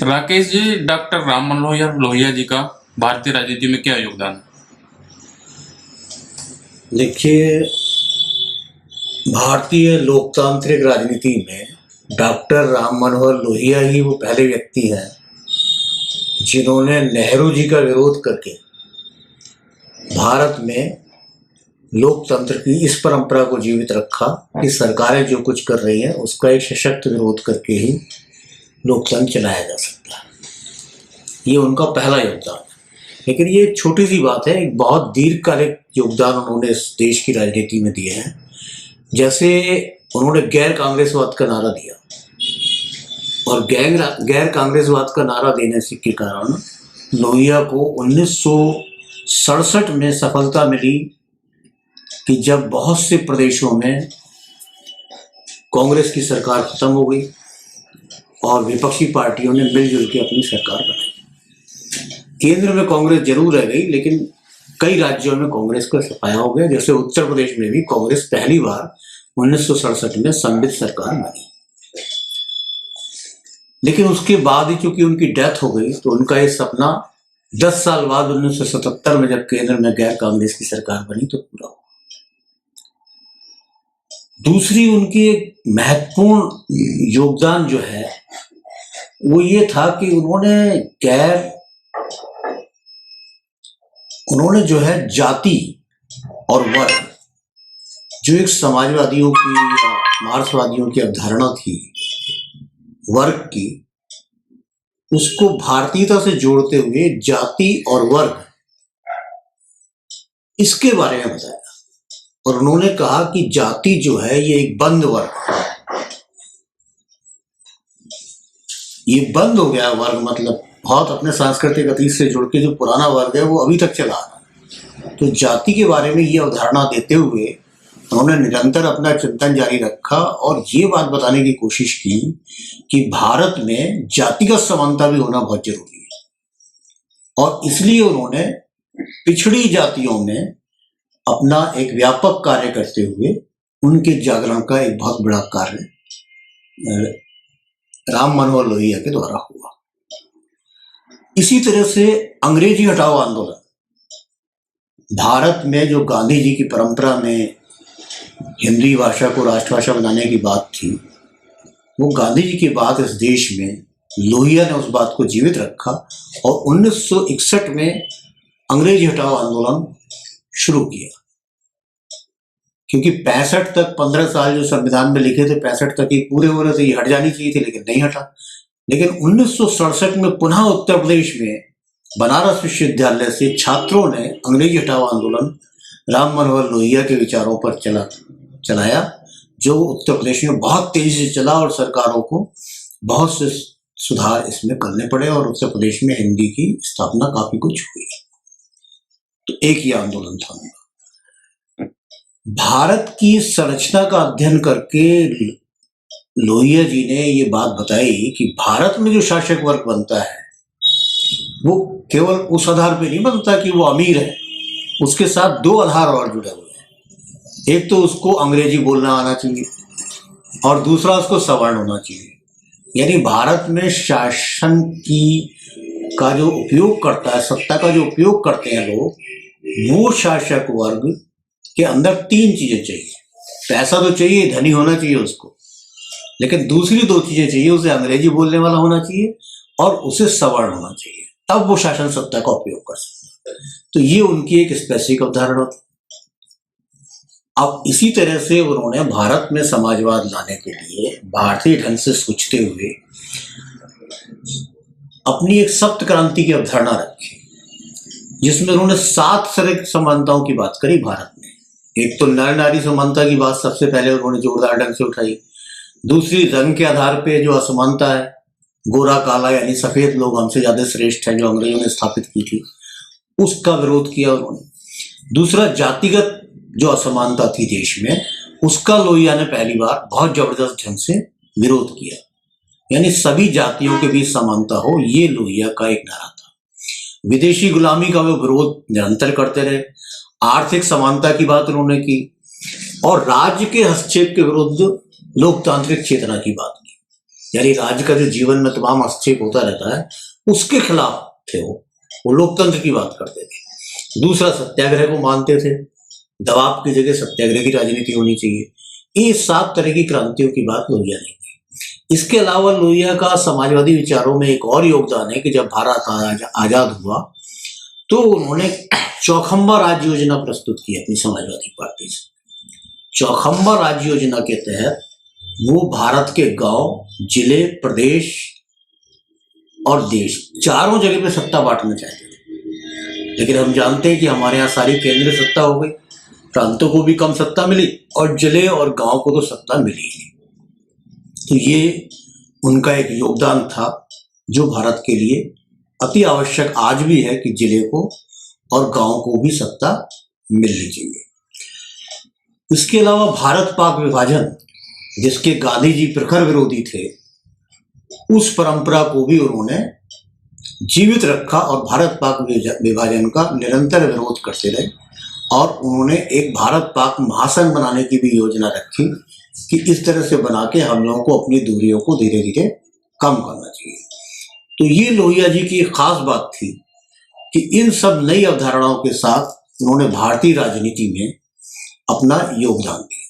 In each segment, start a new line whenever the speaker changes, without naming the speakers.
Rakesh ji, doctor Ram Manohar Lohia ji का भारतीय राजनीति में क्या योगदान है?
देखिए, भारतीय लोकतांत्रिक राजनीति में डॉक्टर राम मनोहर लोहिया ही वो पहले व्यक्ति हैं जिन्होंने नेहरू जी का विरोध करके भारत में लोकतंत्र की इस परंपरा को जीवित रखा कि सरकारें जो कुछ कर रही हैं उसका एक सशक्त विरोध करके ही लोकतंत्र चलाया जा सकता है। ये उनका पहला योगदान है। लेकिन ये एक छोटी सी बात है, एक बहुत दीर्घकालिक योगदान उन्होंने इस देश की राजनीति में दिए हैं। जैसे उन्होंने गैर कांग्रेसवाद का नारा दिया और गैर कांग्रेसवाद का नारा देने से के कारण लोहिया को 1967 में सफलता मिली कि जब बहुत से प्रदेशों में कांग्रेस की सरकार खत्म हो गई और विपक्षी पार्टियों ने मिलजुल के अपनी सरकार बनाई। केंद्र में कांग्रेस जरूर रह गई, लेकिन कई राज्यों में कांग्रेस का सफाया हो गया। जैसे उत्तर प्रदेश में भी कांग्रेस पहली बार 1967 में संवित सरकार बनी। लेकिन उसके बाद ही चूंकि उनकी डेथ हो गई तो उनका ये सपना 10 साल बाद 1977 में जब केंद्र में गैर कांग्रेस की सरकार बनी तो पूरा हुआ। दूसरी उनकी एक महत्वपूर्ण योगदान जो है वो ये था कि उन्होंने जो है जाति और वर्ग, जो एक समाजवादियों की या मार्क्सवादियों की अवधारणा थी वर्ग की, उसको भारतीयता से जोड़ते हुए जाति और वर्ग इसके बारे में बताया। और उन्होंने कहा कि जाति जो है ये एक बंद वर्ग है। ये बंद हो गया वर्ग, मतलब बहुत अपने सांस्कृतिक अतीत से जुड़ के जो पुराना वर्ग है वो अभी तक चला आ रहा है। तो जाति के बारे में ये अवधारणा देते हुए उन्होंने निरंतर अपना चिंतन जारी रखा और ये बात बताने की कोशिश की कि भारत में जातिगत समानता भी होना बहुत जरूरी है। और इसलिए उन्होंने पिछड़ी जातियों में अपना एक व्यापक कार्य करते हुए उनके जागरण का एक बहुत बड़ा कार्य राम मनोहर लोहिया के द्वारा हुआ। इसी तरह से अंग्रेजी हटाओ आंदोलन, भारत में जो गांधी जी की परंपरा में हिंदी भाषा को राष्ट्रभाषा बनाने की बात थी, वो गांधी जी के बाद इस देश में लोहिया ने उस बात को जीवित रखा और 1961 में अंग्रेजी हटाओ आंदोलन शुरू किया। क्योंकि 65 तक 15 साल जो संविधान में लिखे थे 65 तक ही पूरे हो रहे थे, ये हट जानी चाहिए थी, लेकिन नहीं हटा। लेकिन 1967 में पुनः उत्तर प्रदेश में बनारस विश्वविद्यालय से छात्रों ने अंग्रेजी हटाओ आंदोलन राम मनोहर लोहिया के विचारों पर चलाया, जो उत्तर प्रदेश में बहुत तेजी से चला और सरकारों को बहुत से सुधार इसमें करने पड़े और उत्तर प्रदेश में हिंदी की स्थापना काफी कुछ हुई। तो एक ही आंदोलन था उनका। भारत की संरचना का अध्ययन करके लोहिया जी ने ये बात बताई कि भारत में जो शासक वर्ग बनता है वो केवल उस आधार पे नहीं बनता कि वो अमीर है, उसके साथ दो आधार और जुड़े हुए हैं। एक तो उसको अंग्रेजी बोलना आना चाहिए और दूसरा उसको सवर्ण होना चाहिए। यानी भारत में शासन का जो उपयोग करता है, सत्ता का जो उपयोग करते हैं लोग, वो शासक वर्ग के अंदर 3 चीजें चाहिए। पैसा तो चाहिए, धनी होना चाहिए उसको, लेकिन दूसरी 2 चीजें चाहिए। उसे अंग्रेजी बोलने वाला होना चाहिए और उसे सवर्ण होना चाहिए, तब वो शासन सत्ता का उपयोग कर सकता है। तो ये उनकी एक स्पेसिफिक अवधारणा थी। अब इसी तरह से उन्होंने भारत में समाजवाद लाने के लिए भारतीय ढंग से सोचते हुए अपनी एक सप्त क्रांति की अवधारणा रखी, जिसमें उन्होंने 7 शारीरिक समानताओं की बात करी भारत में। एक तो नर नारी समानता की बात सबसे पहले उन्होंने जोरदार ढंग से उठाई। दूसरी, रंग के आधार पे जो असमानता है, गोरा काला यानी सफेद लोग हमसे ज्यादा श्रेष्ठ है, जो अंग्रेजों ने स्थापित की थी, उसका विरोध किया उन्होंने। दूसरा, जातिगत जो असमानता थी देश में, उसका लोहिया ने पहली बार बहुत जबरदस्त ढंग से विरोध किया। यानी सभी जातियों के बीच समानता हो, ये लोहिया का एक नारा था। विदेशी गुलामी का वो विरोध निरंतर करते रहे। आर्थिक समानता की बात उन्होंने की और राज्य के हस्तक्षेप के विरुद्ध लोकतांत्रिक चेतना की बात की। यानी राज्य का जो जीवन में तमाम हस्तक्षेप होता रहता है, उसके खिलाफ थे वो लोकतंत्र की बात करते थे। दूसरा, सत्याग्रह को मानते थे, दबाव की जगह सत्याग्रह की राजनीति होनी चाहिए। ये 7 तरह की क्रांतियों की बात लोहिया ने की। इसके अलावा लोहिया का समाजवादी विचारों में एक और योगदान है कि जब भारत आजाद हुआ तो उन्होंने चौखंबा राज्य योजना प्रस्तुत की अपनी समाजवादी पार्टी से। चौखंबा राज्य योजना के तहत वो भारत के गांव, जिले, प्रदेश और देश चारों जगह पे सत्ता बांटना चाहते थे। लेकिन हम जानते हैं कि हमारे यहाँ सारी केंद्रीय सत्ता हो गई, प्रांतों को भी कम सत्ता मिली और जिले और गांव को तो सत्ता मिली ही नहीं। तो ये उनका एक योगदान था जो भारत के लिए अति आवश्यक आज भी है कि जिले को और गांव को भी सत्ता मिलनी चाहिए। इसके अलावा भारत पाक विभाजन, जिसके गांधी जी प्रखर विरोधी थे, उस परंपरा को भी उन्होंने जीवित रखा और भारत पाक विभाजन का निरंतर विरोध करते रहे। और उन्होंने एक भारत पाक महासंघ बनाने की भी योजना रखी कि इस तरह से बना के हम लोगों को अपनी दूरियों को धीरे धीरे कम करना चाहिए। तो ये लोहिया जी की एक खास बात थी कि इन सब नई अवधारणाओं के साथ उन्होंने भारतीय राजनीति में अपना योगदान दिया।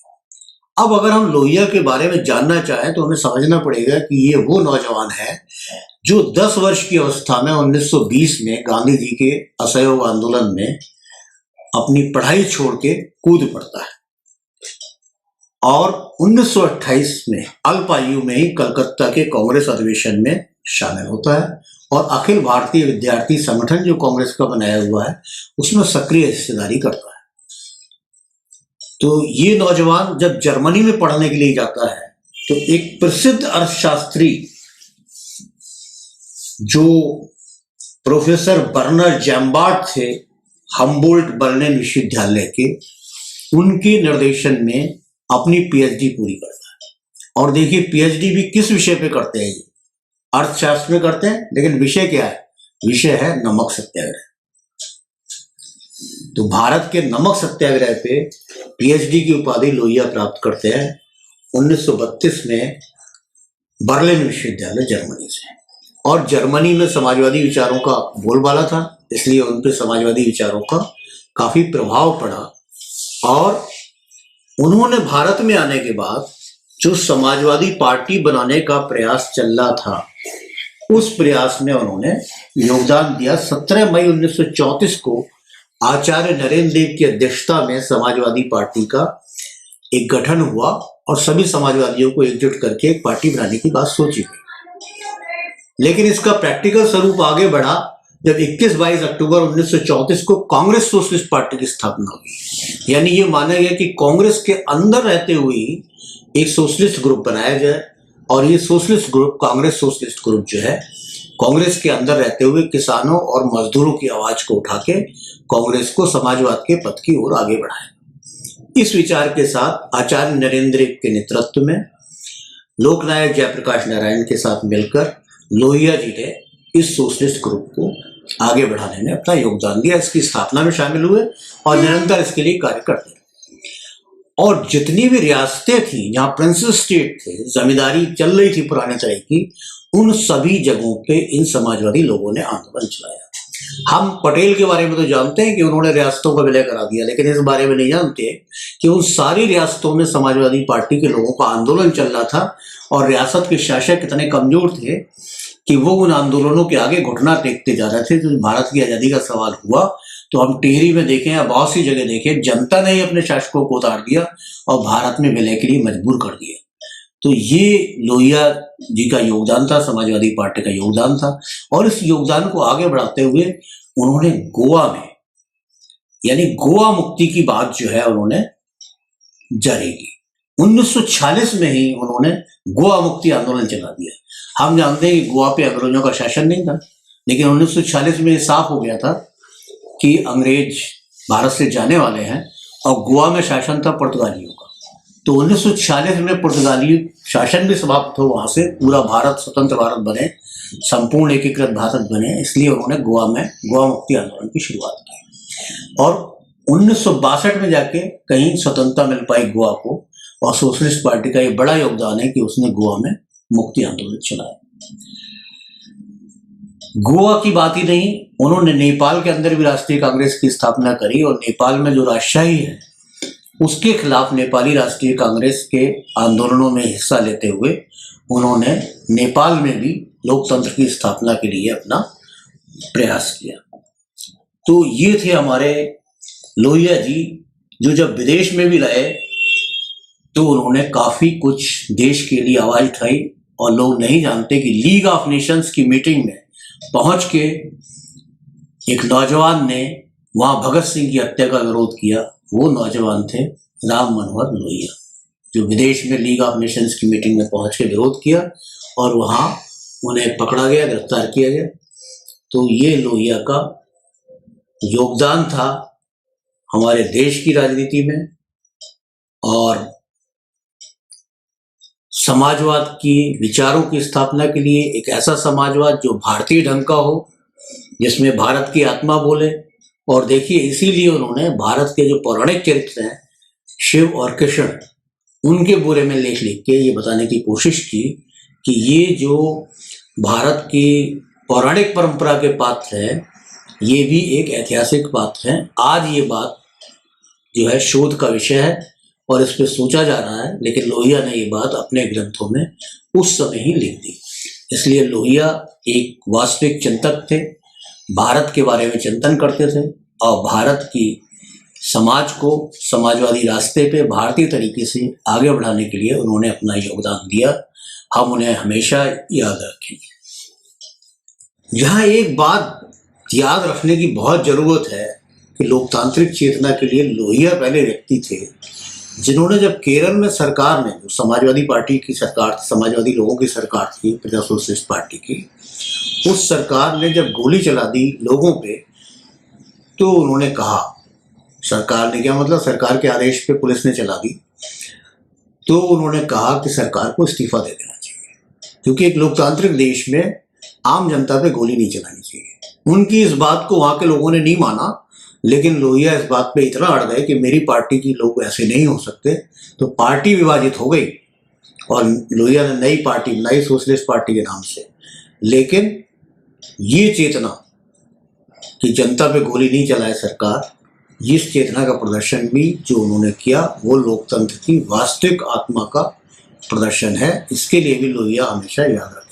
अब अगर हम लोहिया के बारे में जानना चाहें तो हमें समझना पड़ेगा कि ये वो नौजवान है जो 10 वर्ष की अवस्था में 1920 में गांधी जी के असहयोग आंदोलन में अपनी पढ़ाई छोड़ के कूद पड़ता है और 1928 में अल्प आयु में ही कलकत्ता के कांग्रेस अधिवेशन में शामिल होता है और अखिल भारतीय विद्यार्थी संगठन जो कांग्रेस का बनाया हुआ है उसमें सक्रिय हिस्सेदारी करता है। तो ये नौजवान जब जर्मनी में पढ़ने के लिए जाता है तो एक प्रसिद्ध अर्थशास्त्री जो प्रोफेसर बर्नर जैम्बार्ट थे हम्बोल्ट बर्लिन विश्वविद्यालय के, उनके निर्देशन में अपनी पीएचडी पूरी करता है। और देखिए पीएचडी भी किस विषय पे करते हैं, ये अर्थशास्त्र में करते हैं, लेकिन विषय क्या है? विषय है नमक सत्याग्रह। तो भारत के नमक सत्याग्रह पे पीएचडी की उपाधि लोहिया प्राप्त करते हैं 1932 में बर्लिन विश्वविद्यालय जर्मनी से। और जर्मनी में समाजवादी विचारों का बोलबाला था, इसलिए उन पे समाजवादी विचारों का काफी प्रभाव पड़ा। और उन्होंने भारत में आने के बाद जो समाजवादी पार्टी बनाने का प्रयास चल रहा था, उस प्रयास में उन्होंने योगदान दिया। 17 मई 1934 को आचार्य नरेंद्र देव की अध्यक्षता में समाजवादी पार्टी का एक गठन हुआ और सभी समाजवादियों को एकजुट करके एक पार्टी बनाने की बात सोची गई। लेकिन इसका प्रैक्टिकल स्वरूप आगे बढ़ा जब 21-22 अक्टूबर 1934 को कांग्रेस सोशलिस्ट पार्टी की स्थापना हुई। यानी ये माना गया कि कांग्रेस के अंदर रहते हुए एक सोशलिस्ट ग्रुप बनाया जाए और ये socialist group, Congress socialist group जो है, कांग्रेस के अंदर रहते हुए किसानों और मजदूरों की आवाज को उठा के कांग्रेस को समाजवाद के पथ की ओर आगे बढ़ाए। इस विचार के साथ आचार्य नरेंद्र देव के नेतृत्व में लोकनायक जयप्रकाश नारायण के साथ मिलकर लोहिया जी ने इस सोशलिस्ट ग्रुप को आगे बढ़ाने में अपना योगदान दिया, इसकी स्थापना में शामिल हुए और निरंतर इसके लिए कार्य करते रहे। और जितनी भी रियासतें थी जहां प्रिंसेस स्टेट थे, जमींदारी चल रही थी पुराने तरह की, उन सभी जगहों पे इन समाजवादी लोगों ने आंदोलन चलाया। हम पटेल के बारे में तो जानते हैं कि उन्होंने रियासतों का विलय करा दिया, लेकिन इस बारे में नहीं जानते कि उन सारी रियासतों में समाजवादी पार्टी के लोगों का आंदोलन चल रहा था और रियासत के शासक कितने कमजोर थे कि वो उन आंदोलनों के आगे घुटना टेकते जा रहे थे। तो भारत की आज़ादी का सवाल हुआ तो हम टिहरी में देखें या बहुत सी जगह देखें, जनता ने ही अपने शासकों को उतार दिया और भारत में विलय के लिए मजबूर कर दिया। तो ये लोहिया जी का योगदान था, समाजवादी पार्टी का योगदान था। और इस योगदान को आगे बढ़ाते हुए उन्होंने गोवा में, यानी गोवा मुक्ति की बात जो है, उन्होंने जारी की। 1946 में ही उन्होंने गोवा मुक्ति आंदोलन चला दिया। हम जानते हैं कि गोवा पे अंग्रेजों का शासन नहीं था, लेकिन 1946 में साफ हो गया था कि अंग्रेज भारत से जाने वाले हैं और गोवा में शासन था पुर्तगालियों का। तो 1946 में पुर्तगाली शासन भी समाप्त हो, वहां से पूरा भारत स्वतंत्र भारत बने, संपूर्ण एकीकृत भारत बने। इसलिए उन्होंने गोवा में गोवा मुक्ति आंदोलन की शुरुआत की और 1962 में जाके कहीं स्वतंत्रता मिल पाई गोवा को। और सोशलिस्ट पार्टी का ये बड़ा योगदान है कि उसने गोवा में मुक्ति आंदोलन चलाया। गोवा की बात ही नहीं, उन्होंने नेपाल के अंदर भी राष्ट्रीय कांग्रेस की स्थापना करी और नेपाल में जो राजशाही है उसके खिलाफ नेपाली राष्ट्रीय कांग्रेस के आंदोलनों में हिस्सा लेते हुए उन्होंने नेपाल में भी लोकतंत्र की स्थापना के लिए अपना प्रयास किया। तो ये थे हमारे लोहिया जी, जो जब विदेश में भी रहे तो उन्होंने काफी कुछ देश के लिए आवाज उठाई। और लोग नहीं जानते कि लीग ऑफ नेशंस की मीटिंग में पहुंच के एक नौजवान ने वहां भगत सिंह की हत्या का विरोध किया। वो नौजवान थे राम मनोहर लोहिया, जो विदेश में लीग ऑफ नेशंस की मीटिंग में पहुंच के विरोध किया और वहां उन्हें पकड़ा गया, गिरफ्तार किया गया। तो ये लोहिया का योगदान था हमारे देश की राजनीति में और समाजवाद की विचारों की स्थापना के लिए, एक ऐसा समाजवाद जो भारतीय ढंग का हो, जिसमें भारत की आत्मा बोले। और देखिए, इसीलिए उन्होंने भारत के जो पौराणिक चरित्र हैं शिव और कृष्ण, उनके बारे में लेख लिख के ये बताने की कोशिश की कि ये जो भारत की पौराणिक परंपरा के पात्र हैं ये भी एक ऐतिहासिक पात्र हैं। आज ये बात जो है शोध का विषय है और इस पर सोचा जा रहा है, लेकिन लोहिया ने ये बात अपने ग्रंथों में उस समय ही लिख दी। इसलिए लोहिया एक वास्तविक चिंतक थे, भारत के बारे में चिंतन करते थे और भारत की समाज को समाजवादी रास्ते पे भारतीय तरीके से आगे बढ़ाने के लिए उन्होंने अपना योगदान दिया। हम उन्हें हमेशा याद रखेंगे। यहाँ एक बात याद रखने की बहुत ज़रूरत है कि लोकतांत्रिक चेतना के लिए लोहिया पहले व्यक्ति थे जिन्होंने, जब केरल में सरकार ने, जो समाजवादी पार्टी की सरकार, समाजवादी लोगों की सरकार थी, प्रजा सोशलिस्ट पार्टी की, उस सरकार ने जब गोली चला दी लोगों पे, तो उन्होंने कहा, सरकार ने क्या मतलब, सरकार के आदेश पे पुलिस ने चला दी, तो उन्होंने कहा कि सरकार को इस्तीफा दे देना चाहिए, क्योंकि एक लोकतांत्रिक देश में आम जनता पे गोली नहीं चलानी चाहिए। उनकी इस बात को वहाँ के लोगों ने नहीं माना, लेकिन लोहिया इस बात पे इतना अड़ गए कि मेरी पार्टी की लोग ऐसे नहीं हो सकते, तो पार्टी विभाजित हो गई और लोहिया ने नई पार्टी बनाई सोशलिस्ट पार्टी के नाम से। लेकिन ये चेतना कि जनता पे गोली नहीं चलाए सरकार, इस चेतना का प्रदर्शन भी जो उन्होंने किया वो लोकतंत्र की वास्तविक आत्मा का प्रदर्शन है। इसके लिए भी लोहिया हमेशा याद रखें।